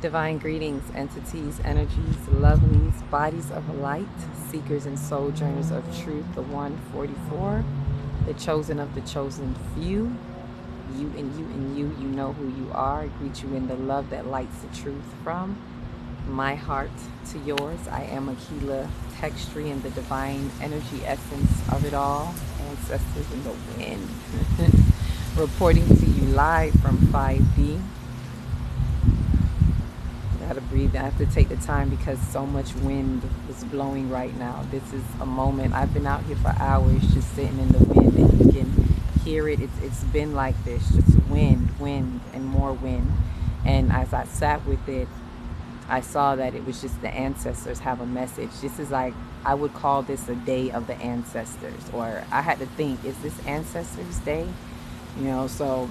Divine greetings, entities, energies, lovelies, bodies of light, seekers and sojourners of truth, the 144, the chosen of the chosen few. You and you and you know who you are. I greet you in the love that lights the truth from my heart to yours. I am Aquila Textry and the divine energy essence of it all. Ancestors in the wind. Reporting to you live from 5D. Gotta breathe. I have to take the time because so much wind is blowing right now. This is a moment. I've been out here for hours just sitting in the wind, and you can hear it. It's been like this, just wind, and more wind. And as I sat with it, I saw that it was just the ancestors have a message. This is like, I would call this a day of the ancestors, or I had to think, is this Ancestors Day? So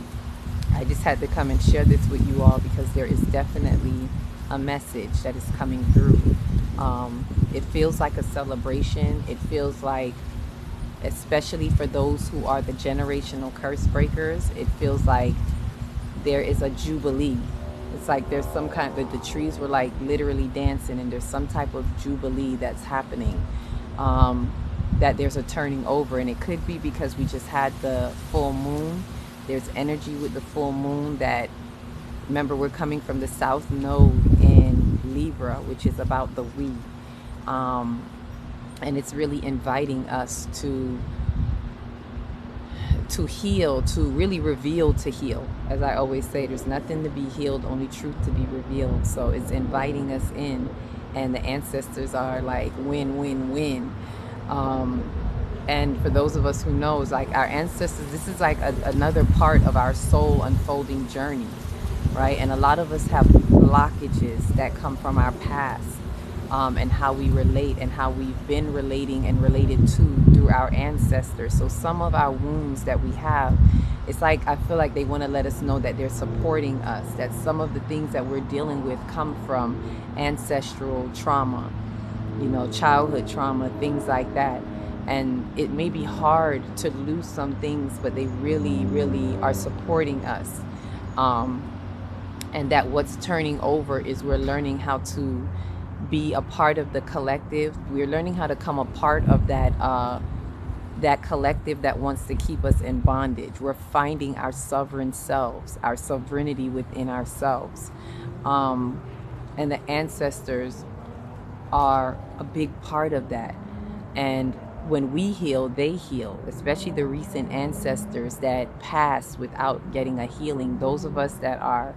I just had to come and share this with you all because there is definitely a message that is coming through. It feels like a celebration. It feels like, especially for those who are the generational curse breakers, it feels like there is a jubilee. It's like there's some kind of, the trees were like literally dancing, and there's some type of jubilee that's happening. That there's a turning over, and it could be because we just had the full moon. There's energy with the full moon that, remember, we're coming from the south node in Libra, which is about the we. And it's really inviting us to heal, to really reveal, to heal. As I always say, there's nothing to be healed, only truth to be revealed. So it's inviting us in, and the ancestors are like win, win, win. And for those of us who knows, like our ancestors, this is like another part of our soul unfolding journey, right? And a lot of us have blockages that come from our past, and how we relate and how we've been relating and related to through our ancestors. So some of our wounds that we have, it's like, I feel like they want to let us know that they're supporting us, that some of the things that we're dealing with come from ancestral trauma, childhood trauma, things like that. And it may be hard to lose some things, but they really, really are supporting us. And that what's turning over is we're learning how to be a part of the collective. We're learning how to come a part of that collective that wants to keep us in bondage. We're finding our sovereign selves, our sovereignty within ourselves. And the ancestors are a big part of that. And when we heal, they heal, especially the recent ancestors that passed without getting a healing. Those of us that are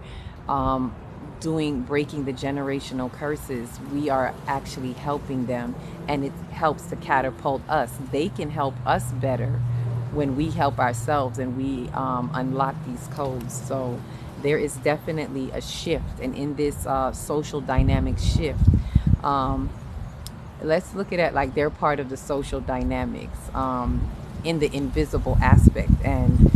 breaking the generational curses, we are actually helping them, and it helps to catapult us. They can help us better when we help ourselves and we unlock these codes. So there is definitely a shift, and in this social dynamic shift, let's look at it like they're part of the social dynamics, in the invisible aspect, and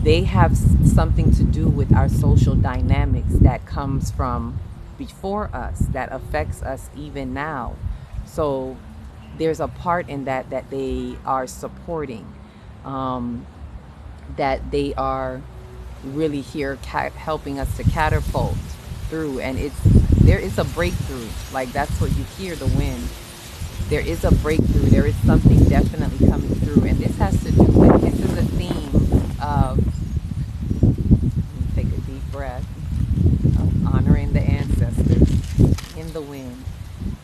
they have something to do with our social dynamics that comes from before us, that affects us even now. So there's a part in that they are supporting, that they are really here helping us to catapult through. And there is a breakthrough. Like, that's what you hear, the wind. There is a breakthrough. There is something definitely coming through. And this has to do with, this is a theme of, take a deep breath, of honoring the ancestors in the wind,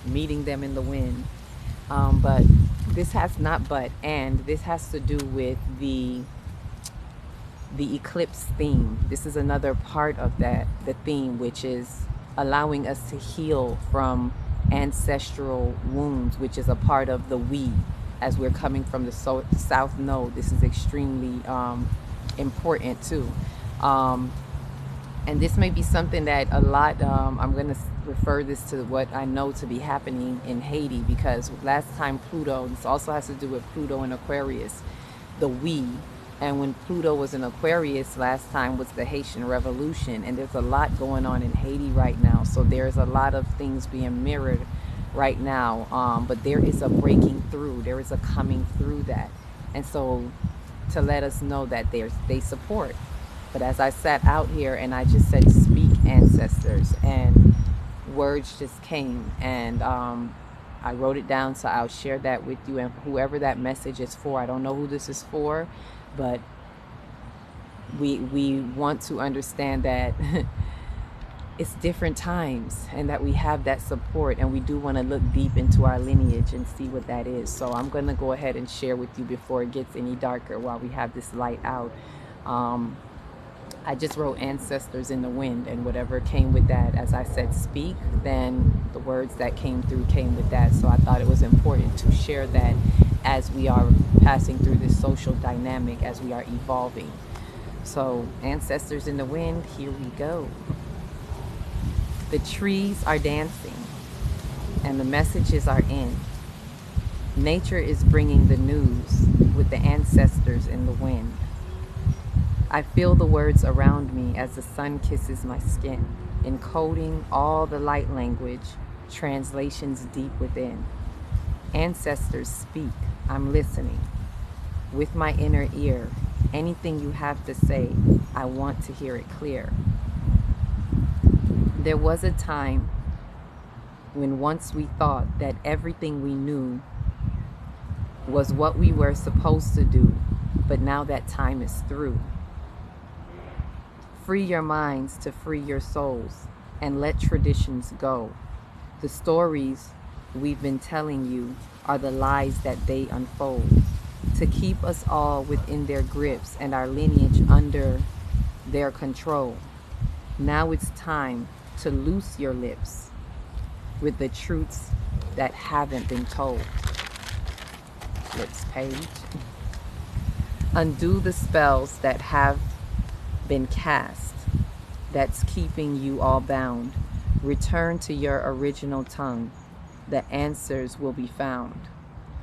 meeting them in the wind. But this has not but, and this has to do with the eclipse theme. This is another part of the theme, which is allowing us to heal from ancestral wounds, which is a part of the we, as we're coming from the south node. This is extremely important too. And this may be something that a lot, I'm going to refer this to what I know to be happening in Haiti, because last time Pluto, this also has to do with Pluto and Aquarius, the we. And when Pluto was in Aquarius last time was the Haitian Revolution. And there's a lot going on in Haiti right now. So there's a lot of things being mirrored right now. But there is a breaking through. There is a coming through that. And so to let us know that they support. But as I sat out here and I just said, speak ancestors. And words just came, and I wrote it down, so I'll share that with you and whoever that message is for. I don't know who this is for, but we want to understand that it's different times and that we have that support, and we do want to look deep into our lineage and see what that is. So I'm going to go ahead and share with you before it gets any darker while we have this light out. I just wrote ancestors in the wind, and whatever came with that, as I said, speak, then the words that came through came with that. So I thought it was important to share that as we are passing through this social dynamic, as we are evolving. So ancestors in the wind, here we go. The trees are dancing and the messages are in. Nature is bringing the news with the ancestors in the wind. I feel the words around me as the sun kisses my skin, encoding all the light language, translations deep within. Ancestors speak, I'm listening. With my inner ear, anything you have to say, I want to hear it clear. There was a time when once we thought that everything we knew was what we were supposed to do, but now that time is through. Free your minds to free your souls and let traditions go. The stories we've been telling you are the lies that they unfold to keep us all within their grips and our lineage under their control. Now it's time to loose your lips with the truths that haven't been told. Lips page. Undo the spells that have been cast that's keeping you all bound. Return to your original tongue. The answers will be found.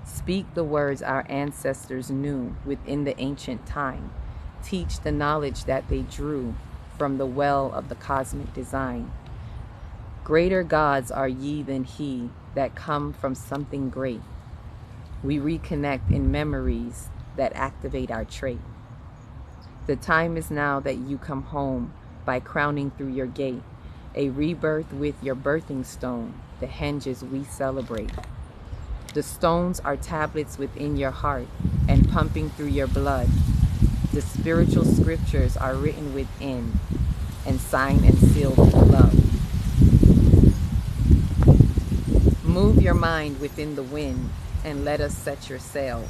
Speak the words our ancestors knew within the ancient time. Teach the knowledge that they drew from the well of the cosmic design. Greater gods are ye than he that come from something great. We reconnect in memories that activate our trait. The time is now that you come home by crowning through your gate, a rebirth with your birthing stone, the hinges we celebrate. The stones are tablets within your heart and pumping through your blood. The spiritual scriptures are written within and signed and sealed with love. Move your mind within the wind and let us set your sail.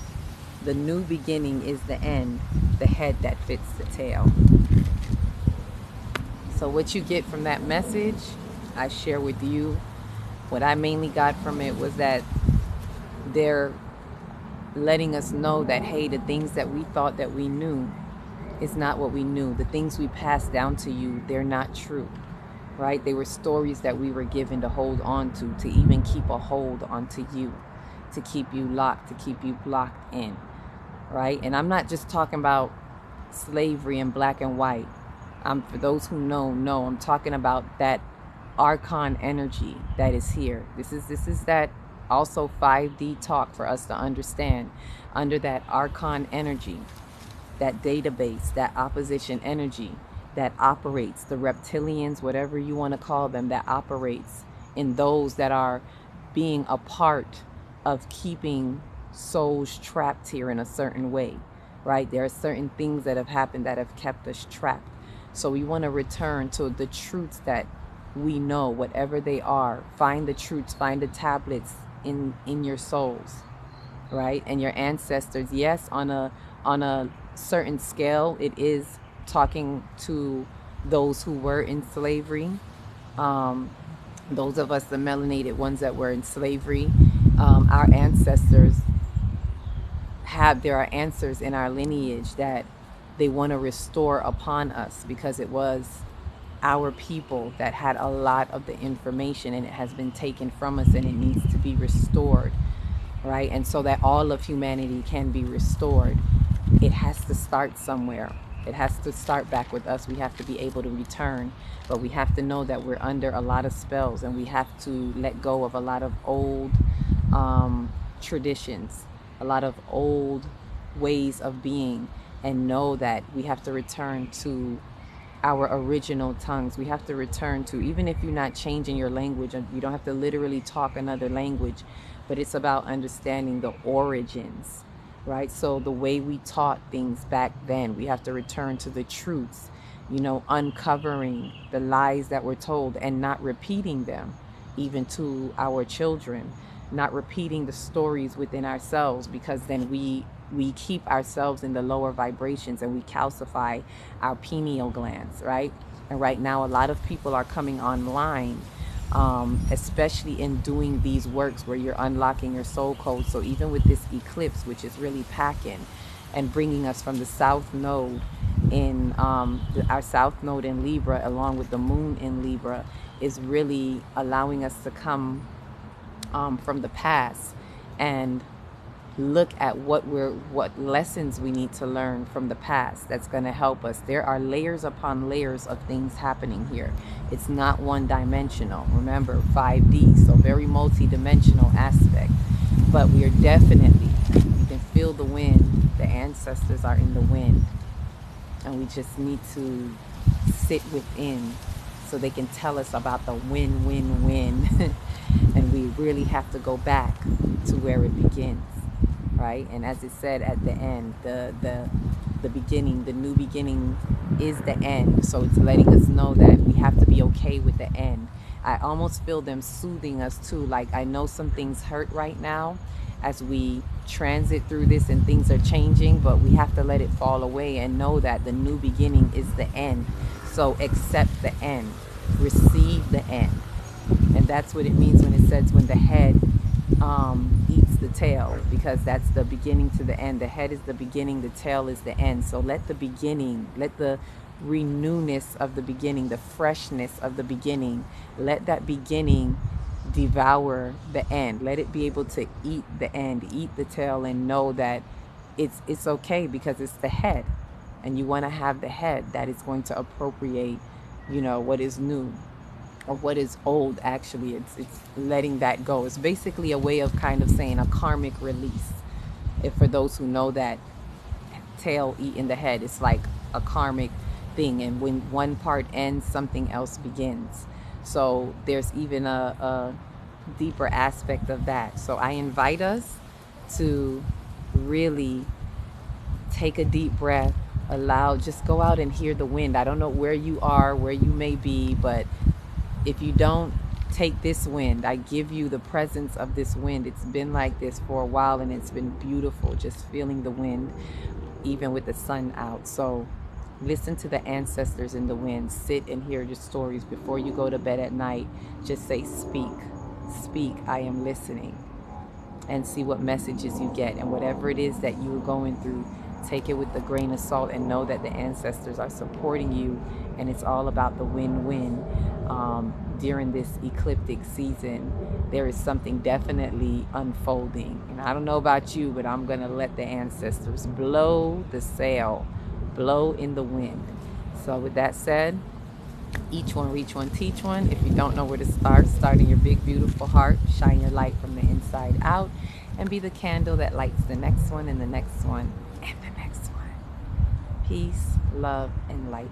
The new beginning is the end, the head that fits the tail. So what you get from that message, I share with you. What I mainly got from it was that they're letting us know that, hey, the things that we thought that we knew is not what we knew. The things we passed down to you, they're not true, right? They were stories that we were given to hold on to even keep a hold onto you, to keep you locked, to keep you locked in, right? And I'm not just talking about slavery in black and white. For those who know, I'm talking about that archon energy that is here. This is that also 5D talk for us to understand. Under that archon energy, that database, that opposition energy that operates, the reptilians, whatever you want to call them, that operates in those that are being a part of keeping souls trapped here in a certain way, right? There are certain things that have happened that have kept us trapped. So we want to return to the truths that we know, whatever they are. Find the truths, find the tablets in your souls, right? And your ancestors, yes, on a certain scale, it is talking to those who were in slavery, those of us, the melanated ones that were in slavery. Our ancestors there are answers in our lineage that they want to restore upon us, because it was our people that had a lot of the information and it has been taken from us and it needs to be restored, right? And so that all of humanity can be restored, it has to start somewhere. It has to start back with us. We have to be able to return, but we have to know that we're under a lot of spells, and we have to let go of a lot of old traditions, a lot of old ways of being, and know that we have to return to our original tongues. We have to return to, even if you're not changing your language, and you don't have to literally talk another language, but it's about understanding the origins, right? So the way we taught things back then, we have to return to the truths, uncovering the lies that were told and not repeating them, even to our children, not repeating the stories within ourselves, because then we keep ourselves in the lower vibrations and we calcify our pineal glands, right? And right now, a lot of people are coming online, especially in doing these works where you're unlocking your soul code. So even with this eclipse, which is really packing and bringing us from the south node in our south node in Libra, along with the moon in Libra, is really allowing us to come from the past and look at what lessons we need to learn from the past that's going to help us. There are layers upon layers of things happening here. It's not one dimensional. Remember, 5D, so very multi-dimensional aspect. But we are definitely, you can feel the wind. The ancestors are in the wind. And we just need to sit within so they can tell us about the win, win, win. And we really have to go back to where it begins, right? And as it said at the end, the beginning, the new beginning is the end. So it's letting us know that we have to be okay with the end. I almost feel them soothing us too. Like, I know some things hurt right now as we transit through this and things are changing, but we have to let it fall away and know that the new beginning is the end. So accept the end, receive the end. And that's what it means when it says when the head eats the tail, because that's the beginning to the end. The head is the beginning, the tail is the end. So let the beginning, let the renewness of the beginning, the freshness of the beginning, let that beginning devour the end. Let it be able to eat the end, eat the tail, and know that it's okay, because it's the head. And you want to have the head that is going to appropriate, what is new, or what is old. Actually, it's letting that go. It's basically a way of kind of saying a karmic release. If for those who know that tail eating the head, it's like a karmic thing, and when one part ends, something else begins. So there's even a deeper aspect of that. So I invite us to really take a deep breath, just go out and hear the wind. I don't know where you are, where you may be, but if you don't take this wind, I give you the presence of this wind. It's been like this for a while, and it's been beautiful, just feeling the wind, even with the sun out. So listen to the ancestors in the wind. Sit and hear the stories before you go to bed at night. Just say, speak, speak, I am listening, and see what messages you get. And whatever it is that you're going through, take it with a grain of salt, and know that the ancestors are supporting you, and it's all about the win-win. During this ecliptic season, there is something definitely unfolding. And I don't know about you, but I'm going to let the ancestors blow the sail, blow in the wind. So with that said, each one, reach one, teach one. If you don't know where to start in your big, beautiful heart. Shine your light from the inside out, and be the candle that lights the next one, and the next one, and the next one. Peace, love, and light.